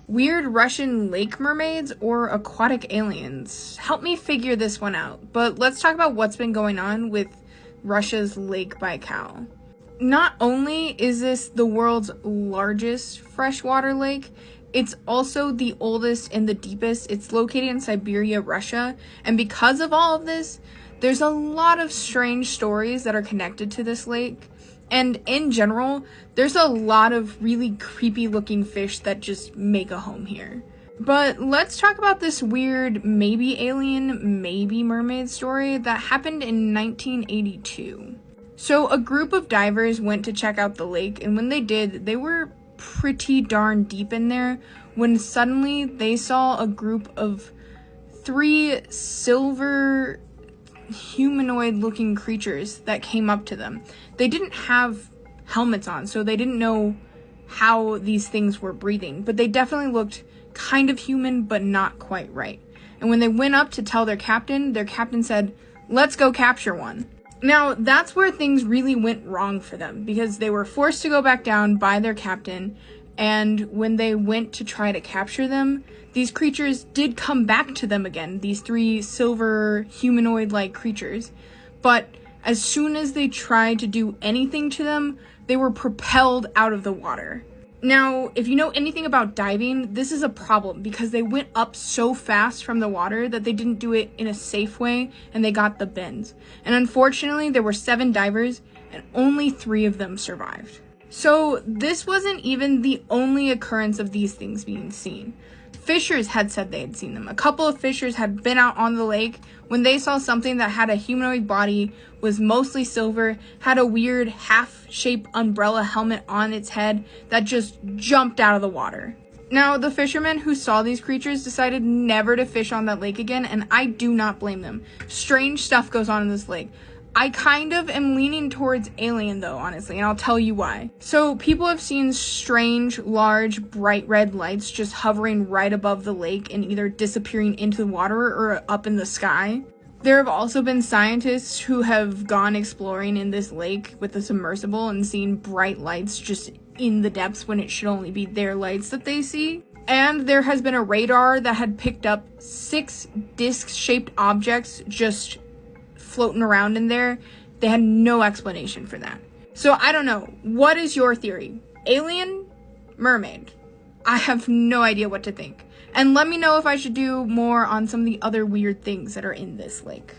Weird Russian lake mermaids or aquatic aliens? Help me figure this one out. But let's talk about what's been going on with Russia's Lake Baikal. Not only is this the world's largest freshwater lake, it's also the oldest and the deepest. It's located in Siberia, Russia. And because of all of this, there's a lot of strange stories that are connected to this lake. And in general, there's a lot of really creepy looking fish that just make a home here. But let's talk about this weird maybe alien, maybe mermaid story that happened in 1982. So a group of divers went to check out the lake, and when they did, they were pretty darn deep in there when suddenly they saw a group of 3 silver humanoid looking creatures that came up to them. They didn't have helmets on, so they didn't know how these things were breathing, but they definitely looked kind of human, but not quite right. And when they went up to tell their captain said, "Let's go capture one." Now, that's where things really went wrong for them, because they were forced to go back down by their captain, and when they went to try to capture them, these creatures did come back to them again, these 3 silver humanoid-like creatures. But as soon as they tried to do anything to them, they were propelled out of the water. Now, if you know anything about diving, this is a problem because they went up so fast from the water that they didn't do it in a safe way and they got the bends. And unfortunately, there were 7 divers and only 3 of them survived. So this wasn't even the only occurrence of these things being seen. Fishers had said they had seen them. A couple of fishers had been out on the lake when they saw something that had a humanoid body, was mostly silver, had a weird half-shaped umbrella helmet on its head that just jumped out of the water. Now, the fishermen who saw these creatures decided never to fish on that lake again, and I do not blame them. Strange stuff goes on in this lake. I kind of am leaning towards alien though, honestly, and I'll tell you why. So people have seen strange, large, bright red lights just hovering right above the lake and either disappearing into the water or up in the sky. There have also been scientists who have gone exploring in this lake with a submersible and seen bright lights just in the depths when it should only be their lights that they see. And there has been a radar that had picked up 6 disc-shaped objects just floating around in there. They had no explanation for that. So I don't know. What is your theory? Alien? Mermaid? I have no idea what to think. And let me know if I should do more on some of the other weird things that are in this lake.